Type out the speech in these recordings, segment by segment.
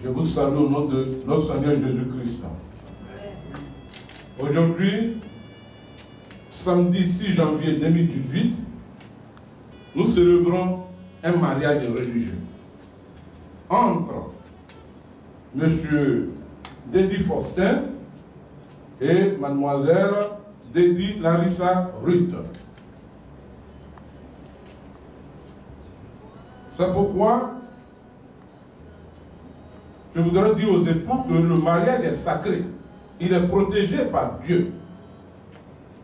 Je vous salue au nom de notre Seigneur Jésus-Christ. Aujourd'hui, samedi 6 janvier 2018, nous célébrons un mariage religieux entre M. Dédi Faustin et Mademoiselle Dédi Larissa Ruth. C'est pourquoi je voudrais dire aux époux que le mariage est sacré. Il est protégé par Dieu.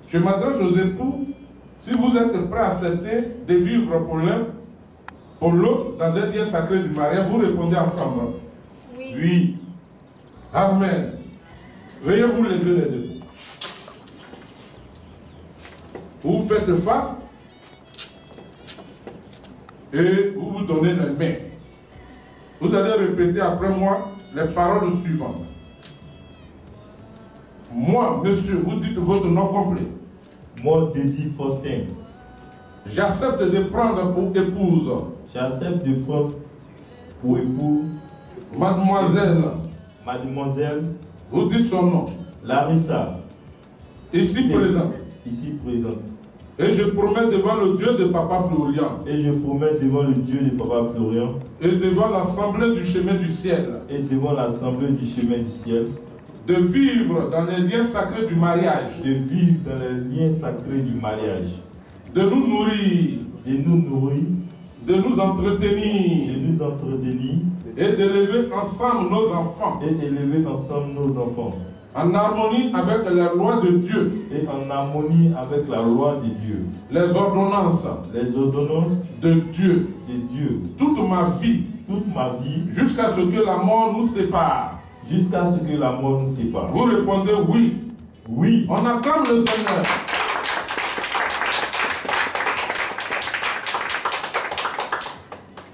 Je m'adresse aux époux, si vous êtes prêts à accepter de vivre pour l'autre dans un lien sacré du mariage, vous répondez ensemble. Oui. Oui. Amen. Veuillez vous lever les époux. Vous faites face et vous vous donnez les mains. Vous allez répéter après moi les paroles suivantes. Moi, monsieur, vous dites votre nom complet. Moi, Dédi Faustin. J'accepte de prendre pour épouse. J'accepte de prendre pour époux. Mademoiselle. Mademoiselle. Vous dites son nom. Larissa. Ici présente. Ici présente. Et je promets devant le Dieu de Papa Florian. Et je promets devant le Dieu de Papa Florian. Et devant l'assemblée du chemin du ciel. Et devant l'assemblée du chemin du ciel. De vivre dans les liens sacrés du mariage. De vivre dans les liens sacrés du mariage. De nous nourrir. De nous nourrir. De nous entretenir. De nous entretenir. Et d'élever ensemble nos enfants. Et d'élever ensemble nos enfants. En harmonie avec la loi de Dieu. Et en harmonie avec la loi de Dieu. Les ordonnances. Les ordonnances de Dieu. De Dieu. Toute ma vie. Toute ma vie. Jusqu'à ce que la mort nous sépare. Jusqu'à ce que la mort nous sépare. Vous répondez oui. Oui. On acclame le Seigneur.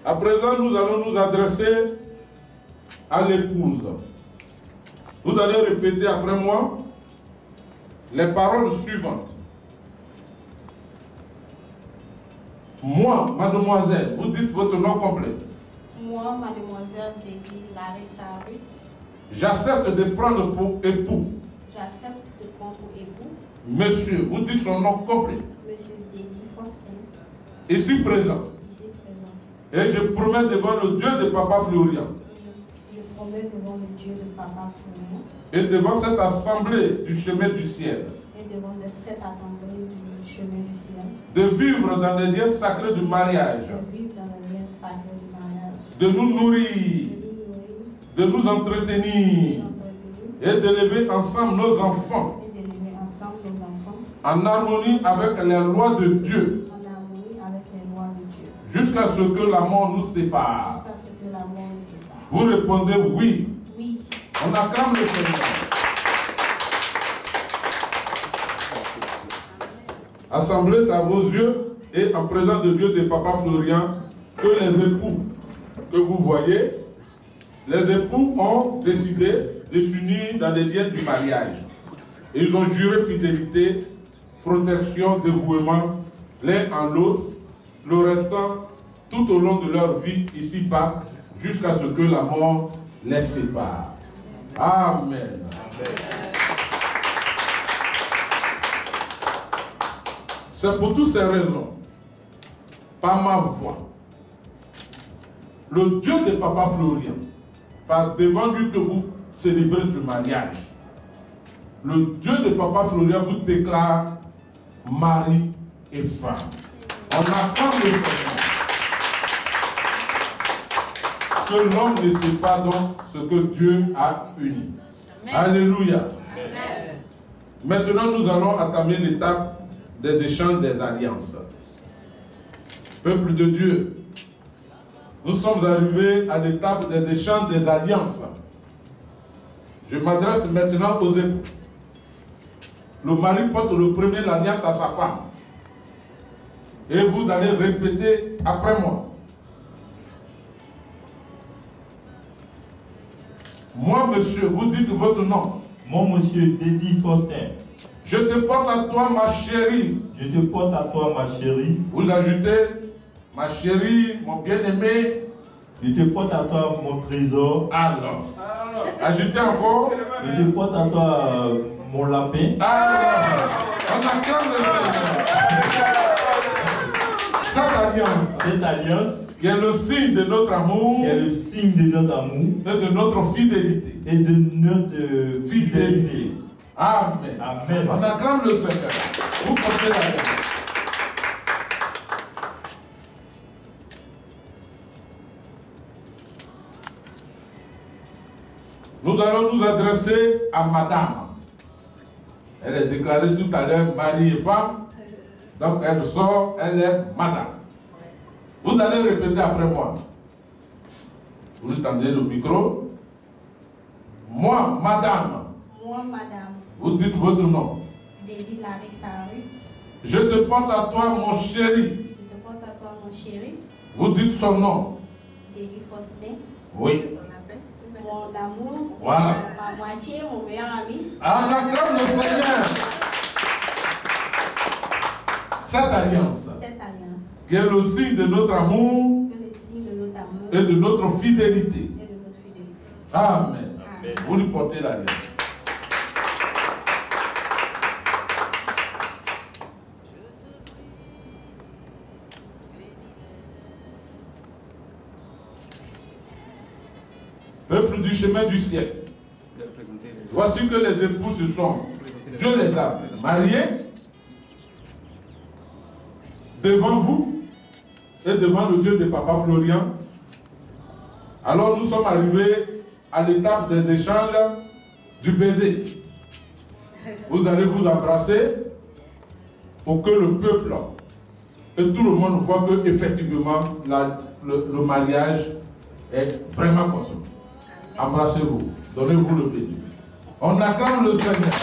À présent, nous allons nous adresser à l'épouse. Vous allez répéter après moi les paroles suivantes. Moi, mademoiselle, vous dites votre nom complet. Moi, mademoiselle Dédi Larissa Ruth. J'accepte de prendre pour époux. J'accepte de prendre pour époux. Monsieur, vous dites son nom complet. Monsieur Dédi Faustin. Ici présent. Ici présent. Et je promets devant le Dieu de Papa Florian. Je promets devant le Dieu de Papa Florian. Et devant cette assemblée du chemin du ciel. Et devant cette assemblée du chemin du ciel. De vivre dans les liens sacrés du mariage. De vivre dans les liens sacrés du mariage. De nous nourrir. De nous entretenir. Et d'élever ensemble nos enfants. Et d'élever ensemble nos enfants. En harmonie avec les lois de Dieu. En harmonie avec les lois de Dieu. Jusqu'à ce que la mort nous sépare. Jusqu'à ce que la mort nous sépare. Vous répondez oui. Oui. On acclame le Seigneur. Assemblée, c'est à vos yeux et en présence de Dieu de Papa Florian que les époux que vous voyez, les époux ont décidé de s'unir dans les liens du mariage. Ils ont juré fidélité, protection, dévouement l'un en l'autre, le restant tout au long de leur vie ici-bas, jusqu'à ce que la mort les sépare. Amen. C'est pour toutes ces raisons, par ma voix, le Dieu de Papa Florian, par devant lui que vous célébrez ce mariage, le Dieu de Papa Florian vous déclare mari et femme. On acclame le Seigneur. Que l'homme ne sait pas donc ce que Dieu a uni. Amen. Alléluia. Amen. Maintenant, nous allons entamer l'étape des échanges des alliances. Peuple de Dieu, nous sommes arrivés à l'étape des échanges des alliances. Je m'adresse maintenant aux époux. Le mari porte le premier l'alliance à sa femme. Et vous allez répéter après moi. Moi, monsieur, vous dites votre nom. Moi, monsieur Dédi Faustin. Je te porte à toi, ma chérie. Je te porte à toi, ma chérie. Vous ajoutez, ma chérie, mon bien-aimé, Je te porte à toi mon trésor. Alors. Ajoutez encore. Je te porte à toi mon lapin. Alors. On acclame le Seigneur. Cette alliance qui est le signe de notre amour, qui est le signe de notre amour et de notre fidélité. Et de notre fidélité. Amen. Amen. On acclame le Seigneur. Vous portez la main. Nous allons nous adresser à Madame. Elle est déclarée tout à l'heure mari et femme. Donc elle sort, elle est Madame. Vous allez répéter après moi. Vous tendez le micro. Moi, Madame. Moi, Madame. Vous dites votre nom. Dédie Larissa Ruth. Je te porte à toi, mon chéri. Je te porte à toi, mon chéri. Vous dites son nom. Dédie Faustin. Oui. Mon amour. Voilà. Ma moitié, mon meilleur ami. On acclame le Seigneur. Cette alliance. Qui est le signe de notre amour. Et de notre fidélité. Amen. Amen. Vous lui portez la lettre. Peuple du chemin du ciel. Voici que les époux se sont. Dieu les a mariés devant vous et devant le Dieu de Papa Florian. Alors nous sommes arrivés à l'étape des échanges du baiser. Vous allez vous embrasser pour que le peuple et tout le monde voit que effectivement le mariage est vraiment consommé. Embrassez-vous, donnez-vous le baiser. On acclame le Seigneur.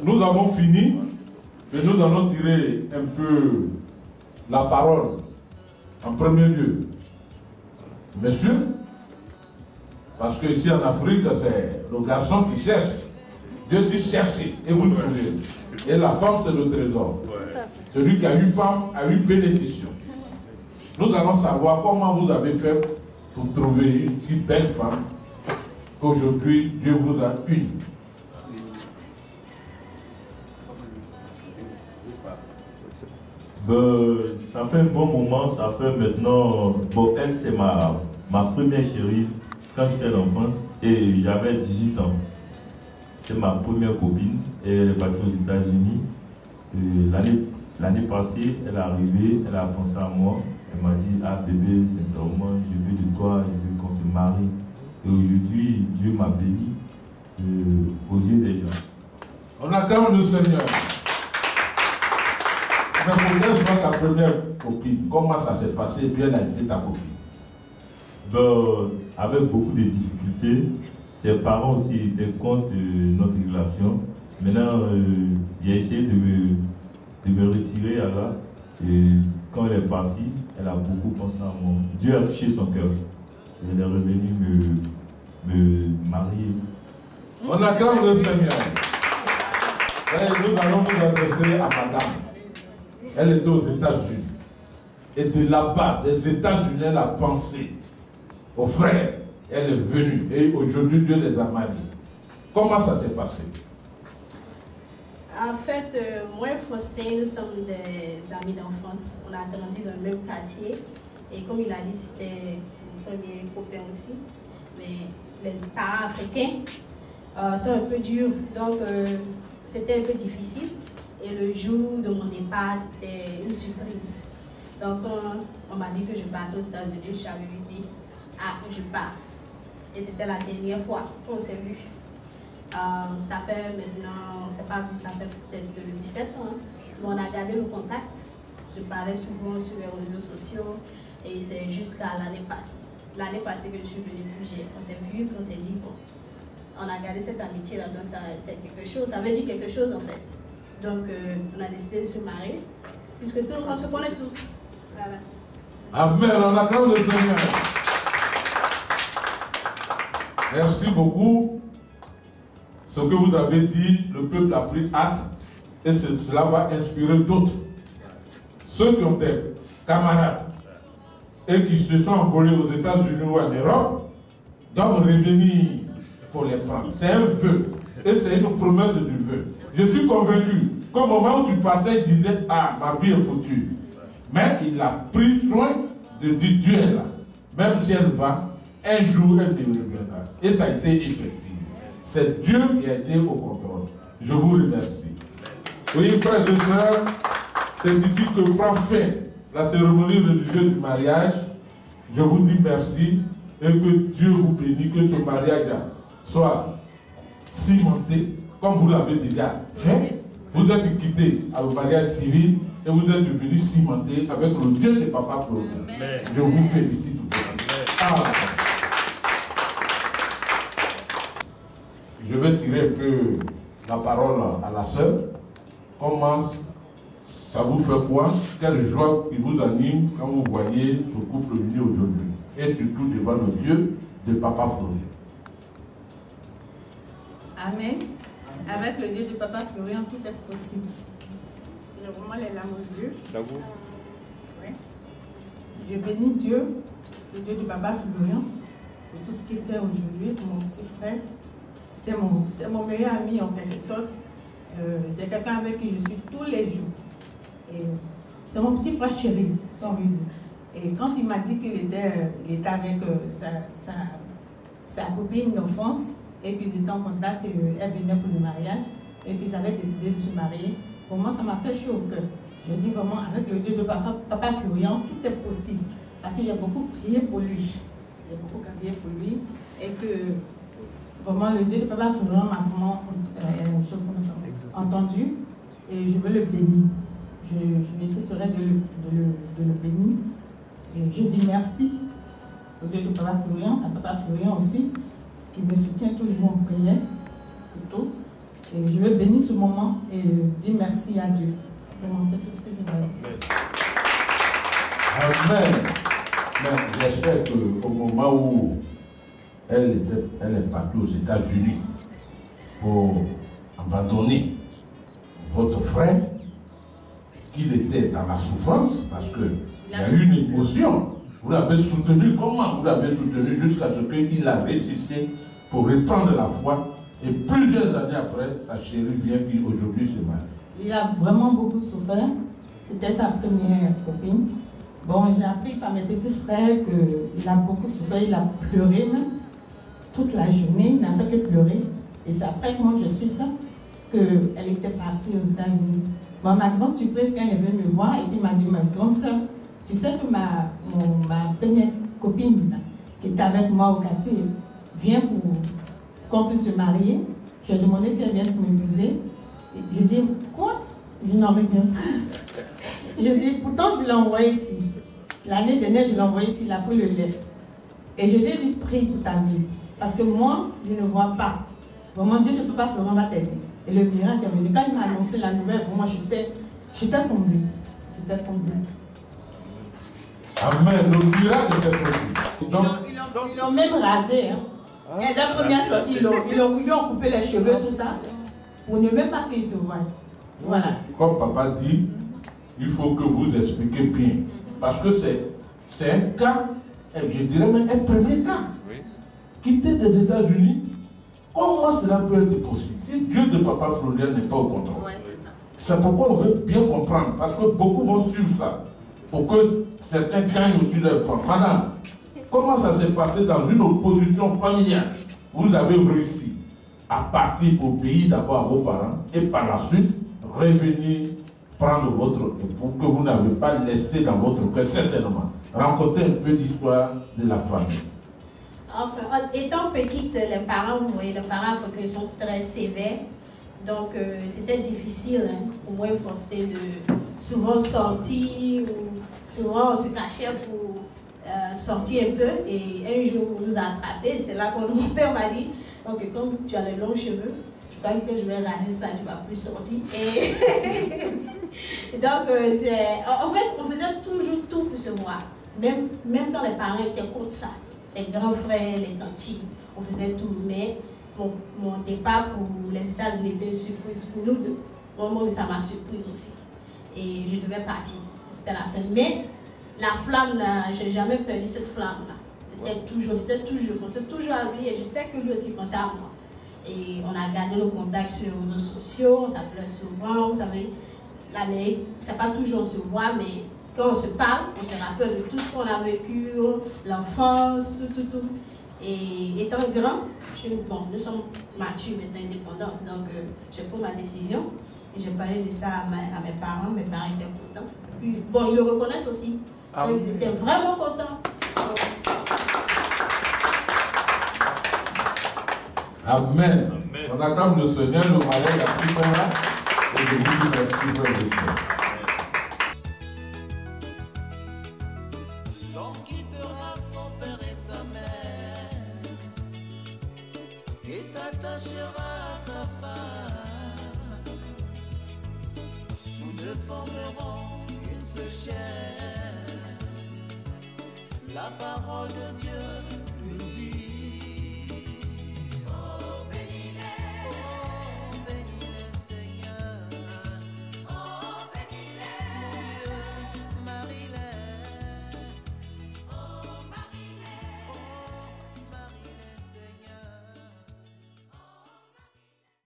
Nous avons fini et nous allons tirer un peu la parole. En premier lieu, monsieur, parce que ici en Afrique, c'est le garçon qui cherche. Dieu dit chercher et vous trouvez. Et la femme, c'est le trésor. Celui qui a eu femme a eu bénédiction. Nous allons savoir comment vous avez fait pour trouver une si belle femme qu'aujourd'hui Dieu vous a unis. Ça fait un bon moment, ça fait maintenant... Bon, elle, c'est ma première chérie quand j'étais en enfance et j'avais 18 ans. C'est ma première copine et elle est partie aux États-Unis. L'année passée, elle est arrivée, elle a pensé à moi. Elle m'a dit, ah bébé, sincèrement, je veux de toi, je veux qu'on se marie. Et aujourd'hui, Dieu m'a béni aux yeux des gens. On acclame le Seigneur. Mais pour qu'elle soit ta première copine, comment ça s'est passé? Puis elle a été ta copine. Avec beaucoup de difficultés, ses parents aussi étaient contre notre relation. Maintenant, j'ai essayé de me retirer là. Et quand elle est partie, elle a beaucoup pensé à moi. Dieu a touché son cœur. Elle est revenue me marier. On acclame le Seigneur. Et nous allons nous adresser à madame. Elle était aux États-Unis. Et de là-bas, des États-Unis, elle a pensé aux frères. Elle est venue. Et aujourd'hui, Dieu les a mariés. Comment ça s'est passé? En fait, moi et Faustin, nous sommes des amis d'enfance. On a grandi dans le même quartier. Et comme il a dit, c'était mon premier copain aussi. Mais les parents africains sont un peu durs. Donc, c'était un peu difficile. Et le jour de mon départ, c'était une surprise. Donc, on m'a dit que je partais aux États-Unis. Je suis allée lui dire, ah, je pars. Et c'était la dernière fois qu'on s'est vu. Ça fait maintenant, on ne s'est pas vu, ça fait peut-être 17 ans. Mais on a gardé le contact. Je parlais souvent sur les réseaux sociaux. Et c'est jusqu'à l'année passée. L'année passée que je suis venue, on s'est vu, on s'est dit, bon, on a gardé cette amitié-là. Donc, c'est quelque chose, ça veut dire quelque chose en fait. Donc, on a décidé de se marier, puisque tout le monde se connaît tous. Voilà. Amen, on acclame le Seigneur. Merci beaucoup. Ce que vous avez dit, le peuple a pris acte et cela va inspirer d'autres. Ceux qui ont des camarades et qui se sont envolés aux États-Unis ou en Europe doivent revenir pour les prendre. C'est un vœu et c'est une promesse du vœu. Je suis convaincu qu'au moment où tu partais, il disait, ah, ma vie est foutue. Mais il a pris soin de dire, Dieu est là. Même si elle va, un jour elle reviendra. Et ça a été effectif. C'est Dieu qui a été au contrôle. Je vous remercie. Oui, frères et sœurs, c'est ici que prend fin la cérémonie religieuse du mariage. Je vous dis merci et que Dieu vous bénisse, que ce mariage soit cimenté comme vous l'avez déjà fait. Vous êtes quittés à un mariage civil et vous êtes devenus cimentés avec le Dieu de Papa Florien. Je vous félicite. Je vais tirer un peu la parole à la sœur. Comment ça vous fait quoi? Quelle joie qui vous anime quand vous voyez ce couple uni aujourd'hui? Et surtout devant le Dieu de Papa Florien. Amen. Avec le Dieu de Papa Florien, tout est possible. J'ai vraiment les larmes aux yeux. Oui. Je bénis Dieu, le Dieu de Papa Florien, pour tout ce qu'il fait aujourd'hui pour mon petit frère. C'est mon meilleur ami en quelque sorte. C'est quelqu'un avec qui je suis tous les jours. C'est mon petit frère chéri, si on veut dire. Et quand il m'a dit qu'il était avec sa copine d'enfance et qu'ils étaient en contact, elle venait pour le mariage et qu'ils avaient décidé de se marier, pour moi ça m'a fait chaud au cœur. Je dis vraiment, avec le Dieu de Papa Florien, tout est possible. Parce que j'ai beaucoup prié pour lui. J'ai beaucoup prié pour lui et que vraiment le Dieu de Papa Florien m'a vraiment entendu et je veux le bénir. Je ne cesserai de le bénir. Et je dis merci au Dieu de Papa Florien, à Papa Florien aussi, qui me soutient toujours en prière et tout. Et je veux bénir ce moment et dire merci à Dieu. Vraiment, c'est tout ce que je dois dire. Amen. J'espère qu'au moment où elle est partie aux États-Unis pour abandonner votre frère, qu'il était dans la souffrance, parce qu'il y a eu une émotion. Vous l'avez soutenu. Comment vous l'avez soutenu jusqu'à ce qu'il a résisté pour reprendre la foi? Et plusieurs années après, sa chérie vient qui aujourd'hui se marie. Il a vraiment beaucoup souffert. C'était sa première copine. Bon, j'ai appris par mes petits frères qu'il a beaucoup souffert. Il a pleuré même toute la journée. Il n'a fait que pleurer. Et c'est après que moi je suis ça, qu'elle était partie aux États-Unis. Bon, ma grande surprise quand il est venu me voir et qu'il m'a dit, ma grande soeur, tu sais que ma première copine qui était avec moi au quartier vient pour qu'on puisse se marier. Je lui ai demandé qu'elle vienne pour m'épouser. Je dis, quoi? Je n'en reviens pas. Je dis, pourtant je l'ai envoyé ici. L'année dernière, je l'ai envoyé ici, il a pris le lait. Et je lui ai dit, prie pour ta vie. Parce que moi, je ne vois pas. Vraiment, Dieu de Papa Florent va t'aider. Et le miracle est venu. Quand il m'a annoncé la nouvelle, vraiment, j'étais tombée. J'étais tombée. Amen. Le miracle s'est produit. Ils l'ont même rasé. Hein. Et la première sortie, ils ont coupé les cheveux, tout ça, pour ne même pas qu'ils se voient. Voilà. Comme papa dit, il faut que vous expliquiez bien. Parce que c'est un cas, je dirais même un premier cas. Quitter des États-Unis, comment cela peut être possible si Dieu de Papa Florien n'est pas au contrôle? Ouais, c'est ça. C'est pourquoi on veut bien comprendre, parce que beaucoup vont suivre ça, pour que certains gagnent aussi leur foi. Madame, comment ça s'est passé dans une opposition familiale? Vous avez réussi à partir au pays d'abord à vos parents et par la suite revenir prendre votre époux que vous n'avez pas laissé dans votre cœur, certainement. Racontez un peu l'histoire de la famille. Enfin, étant petite, les parents, vous voyez, les parents africains sont très sévères. Donc, c'était difficile hein, pour moi, Faustin, de souvent sortir, ou souvent on se cachait pour sortir un peu. Et un jour, on nous a attrapés. C'est là que mon père m'a dit, donc, comme tu as les longs cheveux, je crois que je vais raser ça, tu ne vas plus sortir. Et donc, en fait, on faisait toujours tout pour se voir. Même quand les parents étaient contre ça. Les grands frères, les tantis, on faisait tout. Mais mon départ pour les États-Unis était une surprise pour nous deux. Moi, ça m'a surprise aussi. Et je devais partir. C'était la fin. Mais la flamme là, j'ai jamais perdu cette flamme là. C'était toujours, je pensais toujours à lui et je sais que lui aussi pensait à moi. Et on a gardé le contact sur les réseaux sociaux, on s'appelait souvent, vous savez, l'Amérique, c'est pas toujours on se voit, mais quand on se parle, on se rappelle de tout ce qu'on a vécu, l'enfance, tout. Et étant grand, nous sommes matures, maintenant indépendants, donc j'ai pris ma décision et j'ai parlé de ça à mes parents étaient contents. Et puis, bon, ils le reconnaissent aussi, donc ils étaient vraiment contents. Amen. On acclame le Seigneur, le mariage a pris fin là, et je vous dis merci, frère et sœurs. L'homme quittera son père et sa mère et s'attachera à sa femme. Tous deux formeront une seule chair. La parole de Dieu lui dit.